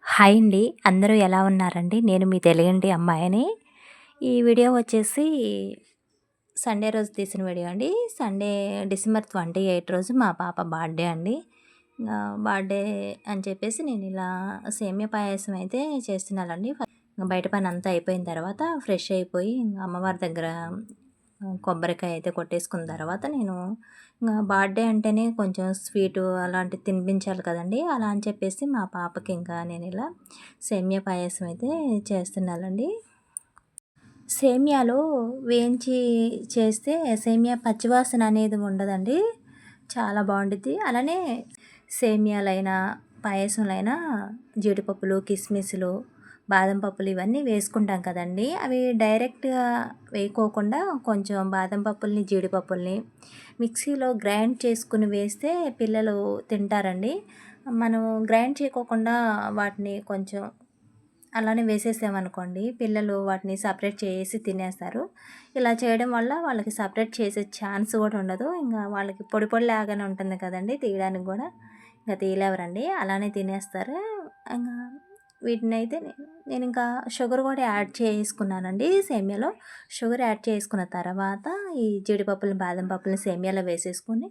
Hi అండి. అందరూ ఎలా ఉన్నారండి? నేను మీ తెలుగింటి అమ్మాయిని. ఈ వీడియో వచ్చేసి సండే రోజు తీసిన వీడియో అండి. సండే డిసెంబర్ 28 రోజు మా పాప బర్త్‌డే అండి. బర్త్‌డే అని చెప్పేసి నేను ఇలా సేమియా పాయసం అయితే చేస్తున్నానండి. బయట పని అంతా అయిపోయిన తర్వాత ఫ్రెష్ అయిపోయి అమ్మవారి దగ్గర కొబ్బరికాయ అయితే కొట్టేసుకున్న తర్వాత నేను బర్త్‌డే అంటేనే కొంచెం స్వీటు అలాంటివి తినిపించాలి కదండీ! అలా అని చెప్పేసి మా పాపకి ఇంకా నేను ఇలా సేమియా పాయసం అయితే చేస్తున్నానండి. సేమియాలో వేయించి చేస్తే సేమియా పచ్చివాసన అనేది ఉండదండి. చాలా బావుండిద్ది. అలానే సేమియాలైనా, పాయసంలైనా జీడిపప్పులు, కిస్మిస్‌లు, బాదం పప్పులు ఇవన్నీ వేసుకుంటాం కదండీ! అవి డైరెక్ట్‌గా వేయకోకుండా కొంచెం బాదం పప్పుల్ని, జీడిపప్పుల్ని మిక్సీలో గ్రైండ్ చేసుకొని వేస్తే పిల్లలు తింటారండి. మనం గ్రైండ్ చేయకోకుండా వాటిని కొంచెం అలానే వేసేసామనుకోండి, పిల్లలు వాటిని సపరేట్ చేసి తినేస్తారు. ఇలా చేయడం వల్ల వాళ్ళకి సపరేట్ చేసే ఛాన్స్ కూడా ఉండదు. ఇంగా వాళ్ళకి పొడి పొడిలాగానే ఉంటుంది కదండీ! తీయడానికి గూడా ఇంక తీయలేవరండి. అలానే తినేస్తారు. ఇంగా వీటినైతే నేనింకా షుగర్ కూడా యాడ్ చేసుకున్నానండి సేమియాలో. షుగర్ యాడ్ చేసుకున్న తర్వాత ఈ జీడిపప్పులు, బాదం పప్పులని సేమియాలో వేసేసుకొని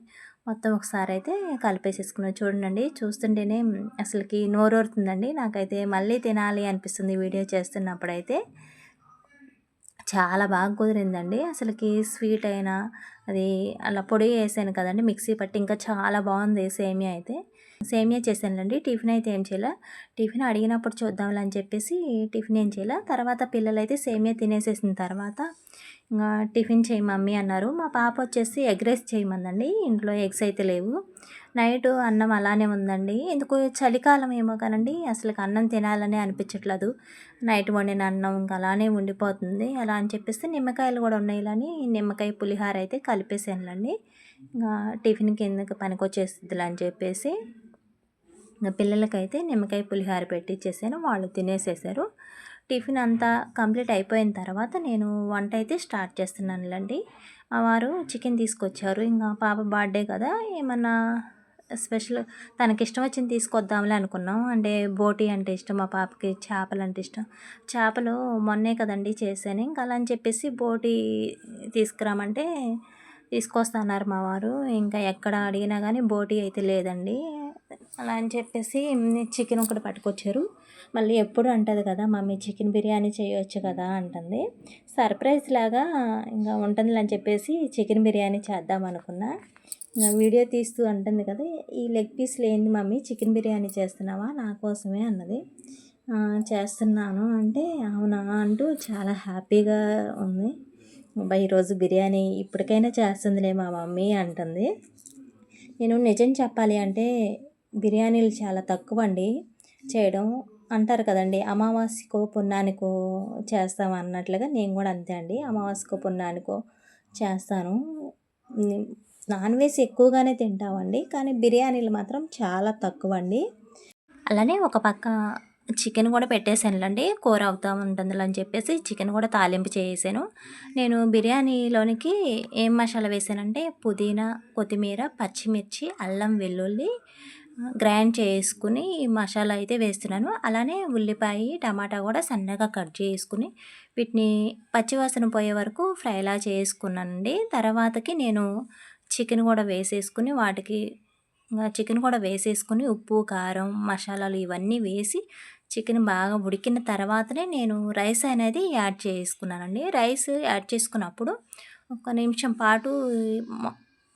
మొత్తం ఒకసారైతే కలిపేసేసుకున్నాను. చూడండి చూస్తుంటేనే అసలకి నోరూరుతుందండి. నాకైతే మళ్ళీ తినాలి అనిపిస్తుంది వీడియో చేస్తున్నప్పుడైతే. చాలా బాగా కుదిరిందండి. అసలకి స్వీట్ అయినా అది అలా పొడి ఏసాను కదండీ మిక్సీ పట్టి ఇంకా చాలా బావుంది సేమియా అయితే. సేమియా చేశానులెండి. టిఫిన్ అయితే ఏం చేయలే. టిఫిన్ అడిగినప్పుడు చూద్దాంలే అని చెప్పేసి టిఫిన్ ఏం చేయలే. తర్వాత పిల్లలైతే సేమియా తినేసేసిన తర్వాత టిఫిన్ చెయ్యి మమ్మీ అన్నారు. మా పాప వచ్చేసి ఎగ్ రైస్ చేయమందండి. ఇంట్లో ఎగ్స్ అయితే లేవు. నైటు అన్నం అలానే ఉందండి. ఎందుకో చలికాలం ఏమో కానండి అసలకి అన్నం తినాలనే అనిపించట్లేదు. నైట్ వండిన అన్నం ఇంక అలానే ఉండిపోతుంది. అలా అని చెప్పేసి నిమ్మకాయలు కూడా ఉన్నాయిలని నిమ్మకాయ పులిహార అయితే కలిపేసానులెండి. ఇంగా టిఫిన్‌కి ఎందుకు పనికొచ్చేసిద్దిలే అని చెప్పేసి పిల్లలకైతే నిమ్మకాయ పులిహార పెట్టిచ్చేసాను. వాళ్ళు తినేసేసారు. టిఫిన్ అంతా కంప్లీట్ అయిపోయిన తర్వాత నేను వంట అయితే స్టార్ట్ చేస్తున్నానులెండి. మా వారు చికెన్ తీసుకొచ్చారు. ఇంగా పాప బర్త్‌డే కదా! ఏమన్నా స్పెషల్ తనకిష్టం వచ్చింది తీసుకొద్దాంలే అనుకున్నాం. అంటే బోటీ అంటే ఇష్టం మా పాపకి, చేపలంటే ఇష్టం. చేపలు మొన్నే కదండీ చేశాను. ఇంక అలా అని చెప్పేసి బోటీ తీసుకురామంటే తీసుకొస్తా అన్నారు మా వారు. ఇంకా ఎక్కడ అడిగినా గానీ బోటీ అయితే లేదండి. అలా అని చెప్పేసి చికెన్ ఒకటి పట్టుకొచ్చారు. మళ్ళీ ఎప్పుడు అంటది కదా మమ్మీ చికెన్ బిర్యానీ చేయొచ్చు కదా అంటుంది. సర్ప్రైజ్ లాగా ఇంకా ఉంటుందిలే అని చెప్పేసి చికెన్ బిర్యానీ చేద్దాం అనుకున్నా. ఇంక వీడియో తీస్తూ అంటుంది కదా ఈ లెగ్ పీస్లు ఏంది మమ్మీ చికెన్ బిర్యానీ చేస్తున్నావా నా కోసమే అన్నది. చేస్తున్నాను అంటే అవునా అంటూ చాలా హ్యాపీగా ఉంది. అబ్బా ఈరోజు బిర్యానీ ఇప్పటికైనా చేస్తుందిలే మా మమ్మీ అంటుంది. నేను నిజం చెప్పాలి అంటే బిర్యానీలు చాలా తక్కువండి చేయడం. అంటారు కదండీ అమావాస్యకో, పుణ్యానికో చేస్తాం అన్నట్లుగా నేను కూడా అంతే అండి. అమావాస్యకో, పుణ్యానికో చేస్తాను. నాన్ వెజ్ ఎక్కువగానే తింటామండి. కానీ బిర్యానీలు మాత్రం చాలా తక్కువండి. అలానే ఒక పక్క చికెన్ కూడా పెట్టేసానులెండి. కూర అవుతా ఉంటుందిలే అని చెప్పేసి చికెన్ కూడా తాలింపు చేసేసాను. నేను బిర్యానీలోనికి ఏం మసాలా వేసానంటే పుదీనా, కొత్తిమీర, పచ్చిమిర్చి, అల్లం, వెల్లుల్లి గ్రైండ్ చేసుకుని మసాలా అయితే వేస్తున్నాను. అలానే ఉల్లిపాయ, టమాటా కూడా సన్నగా కట్ చేసుకుని వీటిని పచ్చివాసన పోయే వరకు ఫ్రైలా చేసుకున్నానండి. తర్వాతకి నేను చికెన్ కూడా వేసేసుకుని వాటికి చికెన్ కూడా వేసేసుకుని ఉప్పు, కారం, మసాలాలు ఇవన్నీ వేసి చికెన్ బాగా ఉడికిన తర్వాతనే నేను రైస్ అనేది యాడ్ చేసుకున్నానండి. రైస్ యాడ్ చేసుకున్నప్పుడు ఒక నిమిషం పాటు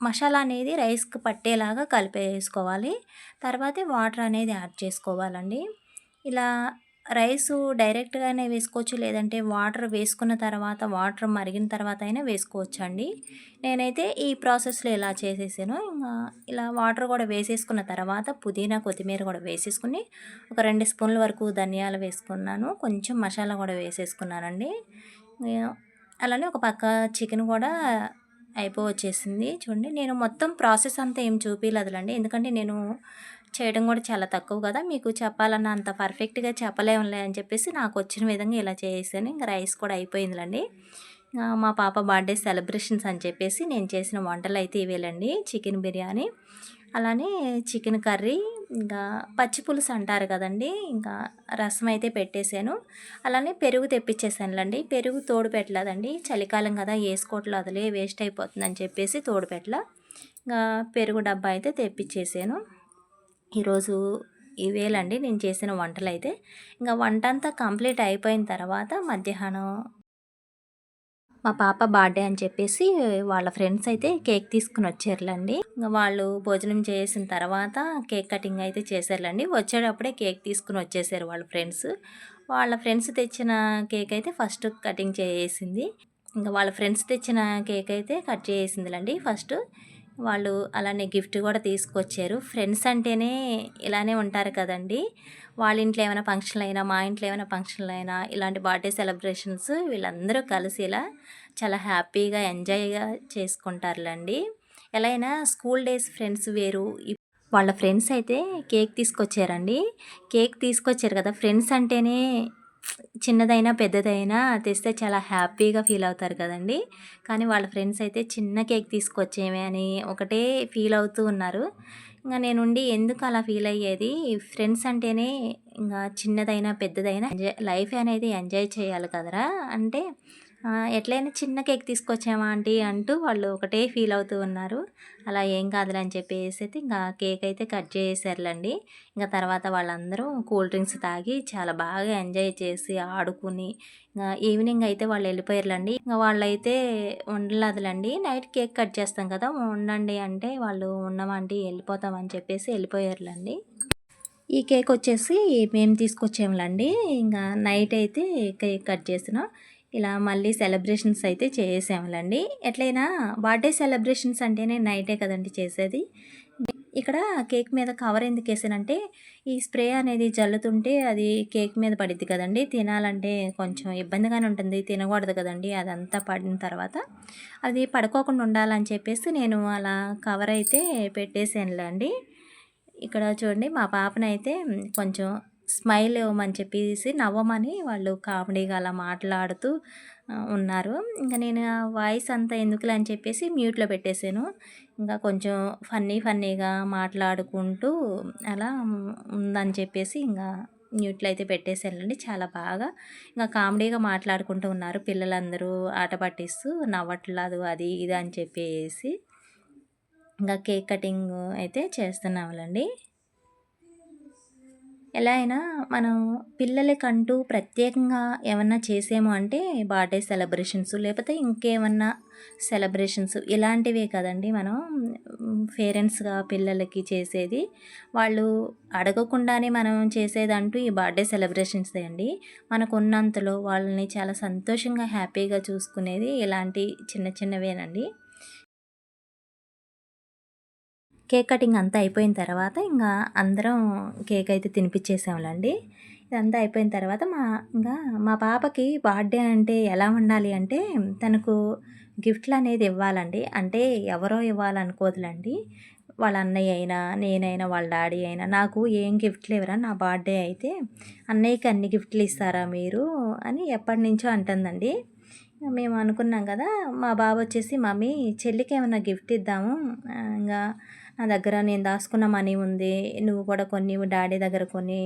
మసాలా అనేది రైస్‌కి పట్టేలాగా కలిపేసుకోవాలి. తర్వాతే వాటర్ అనేది యాడ్ చేసుకోవాలండి. ఇలా రైసు డైరెక్ట్‌గానే వేసుకోవచ్చు. లేదంటే వాటర్ వేసుకున్న తర్వాత వాటర్ మరిగిన తర్వాత అయినా వేసుకోవచ్చండి. నేనైతే ఈ ప్రాసెస్‌లో ఇలా చేసేసాను. ఇలా వాటర్ కూడా వేసేసుకున్న తర్వాత పుదీనా, కొత్తిమీర కూడా వేసేసుకొని ఒక 2 స్పూన్ల వరకు ధనియాలు వేసుకున్నాను. కొంచెం మసాలా కూడా వేసేసుకున్నానండి. అలానే ఒక పక్క చికెన్ కూడా అయిపోవచ్చేసింది. చూడండి నేను మొత్తం ప్రాసెస్ అంతా ఏం చూపియలేదులెండి. ఎందుకంటే నేను చేయడం కూడా చాలా తక్కువ కదా! మీకు చెప్పాలన్న అంత పర్ఫెక్ట్‌గా చెప్పలేంలే అని చెప్పేసి నాకొచ్చిన విధంగా ఇలా చేసేసాను. ఇంక రైస్ కూడా అయిపోయిందిలెండి. మా పాప బర్త్‌డే సెలబ్రేషన్స్ అని చెప్పేసి నేను చేసిన వంటలైతే ఇవేలెండి. చికెన్ బిర్యానీ, అలానే చికెన్ కర్రీ, ఇంకా పచ్చి పులుసు అంటారు కదండి, ఇంకా రసం అయితే పెట్టేశాను. అలానే పెరుగు తెప్పించేసానులేండి. పెరుగు తోడు పెట్టలేదండి, చలికాలం కదా వేసుకోవట్లేదు, అదిలే వేస్ట్ అయిపోతుందని చెప్పేసి తోడు పెట్టలా. ఇంకా పెరుగు డబ్బా అయితే తెప్పించేసాను. ఈరోజు ఇవేలండి నేను చేసిన వంటలైతే. ఇంకా వంట అంతా కంప్లీట్ అయిపోయిన తర్వాత మధ్యాహ్నం మా పాప బర్త్డే అని చెప్పేసి వాళ్ళ ఫ్రెండ్స్ అయితే కేక్ తీసుకుని వచ్చారులేండి. ఇంకా వాళ్ళు భోజనం చేసిన తర్వాత కేక్ కటింగ్ అయితే చేశారులేండి. వచ్చేటప్పుడే కేక్ తీసుకుని వచ్చేసారు వాళ్ళ ఫ్రెండ్స్. వాళ్ళ ఫ్రెండ్స్ తెచ్చిన కేక్ అయితే ఫస్ట్ కటింగ్ చేసింది. ఇంకా వాళ్ళ ఫ్రెండ్స్ తెచ్చిన కేక్ అయితే కట్ చేసిందిలేండి ఫస్ట్. వాళ్ళు అలానే గిఫ్ట్ కూడా తీసుకొచ్చారు. ఫ్రెండ్స్ అంటేనే ఇలానే ఉంటారు కదండి. వాళ్ళ ఇంట్లో ఏమైనా ఫంక్షన్లు అయినా, మా ఇంట్లో ఏమైనా ఫంక్షన్లు అయినా, ఇలాంటి బర్త్డే సెలబ్రేషన్స్ వీళ్ళందరూ కలిసి ఇలా చాలా హ్యాపీగా ఎంజాయ్గా చేసుకుంటారులేండి. ఎలా అయినా స్కూల్ డేస్ ఫ్రెండ్స్ వేరు. వాళ్ళ ఫ్రెండ్స్ అయితే కేక్ తీసుకొచ్చారండి. కేక్ తీసుకొచ్చారు కదా, ఫ్రెండ్స్ అంటేనే చిన్నదైనా పెద్దదైనా తెస్తే చాలా హ్యాపీగా ఫీల్ అవుతారు కదండి. కానీ వాళ్ళ ఫ్రెండ్స్ అయితే చిన్న కేక్ తీసుకొచ్చేమే అని ఒకటే ఫీల్ అవుతూ ఉన్నారు. ఇంకా నేనుండి ఎందుకు అలా ఫీల్ అయ్యేది, ఫ్రెండ్స్ అంటేనే ఇంకా చిన్నదైనా పెద్దదైనా లైఫ్ అనేది ఎంజాయ్ చేయాలి కదరా అంటే, ఎట్లయినా చిన్న కేక్ తీసుకొచ్చామా ఆంటీ అంటూ వాళ్ళు ఒకటే ఫీల్ అవుతూ ఉన్నారు. అలా ఏం కాదులే అని చెప్పేసి అయితే ఇంకా కేక్ అయితే కట్ చేసేసారులేండి. ఇంకా తర్వాత వాళ్ళందరూ కూల్ డ్రింక్స్ తాగి చాలా బాగా ఎంజాయ్ చేసి ఆడుకుని ఇంకా ఈవినింగ్ అయితే వాళ్ళు వెళ్ళిపోయారులేండి. ఇంకా వాళ్ళైతే ఉండలేదులేండి, నైట్ కేక్ కట్ చేస్తాం కదా ఉండండి అంటే వాళ్ళు ఉండమండి వెళ్ళిపోతామని చెప్పేసి వెళ్ళిపోయారులేండి. ఈ కేక్ వచ్చేసి మేము తీసుకొచ్చాములండి. ఇంకా నైట్ అయితే కేక్ కట్ చేసినాం. ఇలా మళ్ళీ సెలబ్రేషన్స్ అయితే చేసాములండి. ఎట్లయినా బర్త్డే సెలబ్రేషన్స్ అంటేనే నైటే కదండి చేసేది. ఇక్కడ కేక్ మీద కవర్ ఎందుకు వేసానంటే, ఈ స్ప్రే అనేది జల్లుతుంటే అది కేక్ మీద పడిద్ది కదండి, తినాలంటే కొంచెం ఇబ్బందిగానే ఉంటుంది, తినకూడదు కదండి. అదంతా పడిన తర్వాత అది పడుకోకుండా ఉండాలని చెప్పేసి నేను అలా కవర్ అయితే పెట్టేసానులేండి. ఇక్కడ చూడండి మా పాపనైతే కొంచెం స్మైల్ ఇవ్వమని చెప్పేసి నవ్వమని వాళ్ళు కామెడీగా అలా మాట్లాడుతూ ఉన్నారు. ఇంకా నేను ఆ వాయిస్ అంతా ఎందుకులే అని చెప్పేసి మ్యూట్లో పెట్టేశాను. ఇంకా కొంచెం ఫన్నీగా మాట్లాడుకుంటూ అలా ఉందని చెప్పేసి ఇంకా మ్యూట్లో అయితే పెట్టేశానండి. చాలా బాగా ఇంకా కామెడీగా మాట్లాడుకుంటూ ఉన్నారు పిల్లలందరూ, ఆట పట్టిస్తూ నవ్వట్లేదు అది ఇది అని చెప్పేసి. ఇంకా కేక్ కటింగ్ అయితే చేస్తున్నాములండి. ఎలా అయినా మనం పిల్లలకంటూ ప్రత్యేకంగా ఏమన్నా చేసాము అంటే బర్త్డే సెలబ్రేషన్స్ లేకపోతే ఇంకేమన్నా సెలబ్రేషన్స్ ఇలాంటివే కదండి మనం పేరెంట్స్గా పిల్లలకి చేసేది. వాళ్ళు అడగకుండానే మనం చేసేదంటూ ఈ బర్త్డే సెలబ్రేషన్సే అండి. మనకు ఉన్నంతలో వాళ్ళని చాలా సంతోషంగా హ్యాపీగా చూసుకునేది ఇలాంటి చిన్న చిన్నవేనండి. కేక్ కటింగ్ అంతా అయిపోయిన తర్వాత ఇంకా అందరం కేక్ అయితే తినిపించేసాములండి. ఇదంతా అయిపోయిన తర్వాత ఇంకా మా పాపకి బర్త్డే అంటే ఎలా ఉండాలి అంటే, తనకు గిఫ్ట్లు అనేది ఇవ్వాలండి. అంటే ఎవరో ఇవ్వాలనుకోదులండి, వాళ్ళ అన్నయ్య అయినా, నేనైనా, వాళ్ళ డాడీ అయినా. నాకు ఏం గిఫ్ట్లు ఇవ్వరా, నా బర్త్డే అయితే అన్నయ్యకి అన్ని గిఫ్ట్లు ఇస్తారా మీరు అని ఎప్పటి నుంచో అంటుందండి. మేము అనుకున్నాం కదా, మా బాబు వచ్చేసి మమ్మీ చెల్లికి ఏమన్నా గిఫ్ట్ ఇద్దాము, ఇంకా నా దగ్గర నేను దాచుకున్న మనీ ఉంది, నువ్వు కూడా కొన్ని డాడీ దగ్గర కొన్ని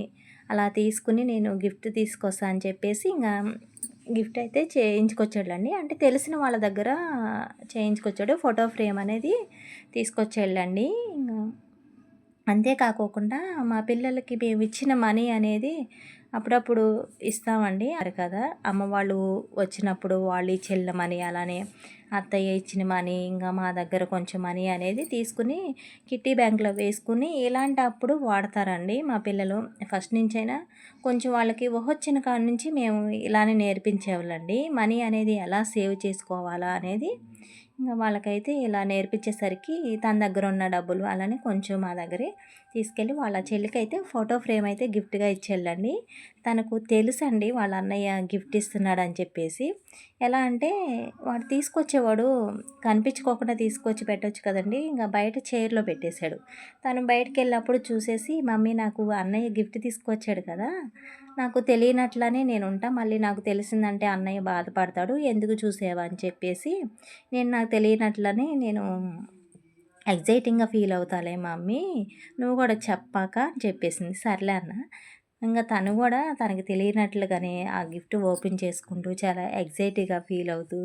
అలా తీసుకుని నేను గిఫ్ట్ తీసుకొస్తా అని చెప్పేసి ఇంకా గిఫ్ట్ అయితే చేయించుకొచ్చాడులండి. అంటే తెలిసిన వాళ్ళ దగ్గర చేయించుకొచ్చాడు, ఫోటో ఫ్రేమ్ అనేది తీసుకొచ్చాడులండి. ఇంకా అంతేకాకోకుండా మా పిల్లలకి మేము ఇచ్చిన మనీ అనేది అప్పుడప్పుడు ఇస్తామండి. అరు కదా, అమ్మ వాళ్ళు వచ్చినప్పుడు వాళ్ళు ఇచ్చిన మనీ, అలానే అత్తయ్య ఇచ్చిన మనీ, ఇంకా మా దగ్గర కొంచెం మనీ అనేది తీసుకుని కిట్టి బ్యాంక్లో వేసుకుని ఇలాంటప్పుడు వాడతారండి మా పిల్లలు. ఫస్ట్ నుంచైనా కొంచెం వాళ్ళకి ఊహొచ్చిన కాడ నుంచి మేము ఇలానే నేర్పించేవాళ్ళండి. మనీ అనేది ఎలా సేవ్ చేసుకోవాలా అనేది ఇంకా వాళ్ళకైతే ఇలా నేర్పించేసరికి తన దగ్గర ఉన్న డబ్బులు అలానే కొంచెం మా దగ్గరే తీసుకెళ్ళి వాళ్ళ చెల్లికైతే ఫోటో ఫ్రేమ్ అయితే గిఫ్ట్గా ఇచ్చేళ్ళండి. తనకు తెలుసండి వాళ్ళ అన్నయ్య గిఫ్ట్ ఇస్తున్నాడు అని చెప్పేసి. ఎలా అంటే వాడు తీసుకొచ్చేవాడు కనిపించుకోకుండా తీసుకొచ్చి పెట్టొచ్చు కదండి, ఇంకా బయట చైర్లో పెట్టేశాడు. తను బయటకు వెళ్ళినప్పుడు చూసేసి, మమ్మీ నాకు అన్నయ్య గిఫ్ట్ తీసుకొచ్చాడు కదా, నాకు తెలియనట్లనే నేను ఉంటా, మళ్ళీ నాకు తెలిసిందంటే అన్నయ్య బాధపడతాడు, ఎందుకు చూసేవా అని చెప్పేసి నాకు తెలియనట్లనే నేను ఎక్సైటింగ్‌గా ఫీల్ అవుతాలే మమ్మీ, నువ్వు కూడా చెప్పాక అని చెప్పేసింది. సర్లే అన్న. ఇంగ తను గూడా తనకి తెలియనట్లుగానే ఆ గిఫ్ట్ ఓపెన్ చేసుకుంటూ చాలా ఎక్సైటీగా ఫీల్ అవుతూ,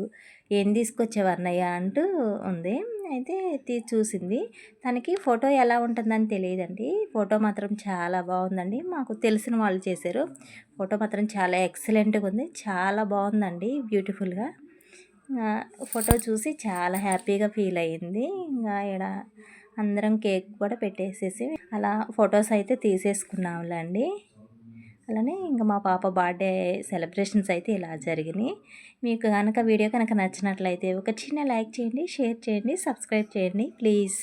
"ఏం తీసుకొచ్చావు అన్నయ్య" అంటూ ఉంది. అయితే చూసింది. తనకి ఫోటో ఎలా ఉంటుందని తెలీదండి. ఫోటో మాత్రం చాలా బావుందండి. మాకు తెలిసిన వాళ్ళు చేశారు. ఫోటో మాత్రం చాలా ఎక్సలెంట్‌గా ఉంది. చాలా బావుందండి బ్యూటిఫుల్‌గా. ఫోటో చూసి చాలా హ్యాపీగా ఫీల్ అయ్యింది. ఇంగా ఈడ అందరం కేక్ కూడా పెట్టేసేసి అలా ఫొటోస్ అయితే తీసేసుకున్నాంలేండి. అలానే ఇంక మా పాప బర్త్‌డే సెలబ్రేషన్స్ అయితే ఇలా జరిగినాయి. మీకు గనక వీడియో కనుక నచ్చినట్లయితే ఒక చిన్న లైక్ చేయండి, షేర్ చేయండి, సబ్స్క్రైబ్ చేయండి ప్లీజ్.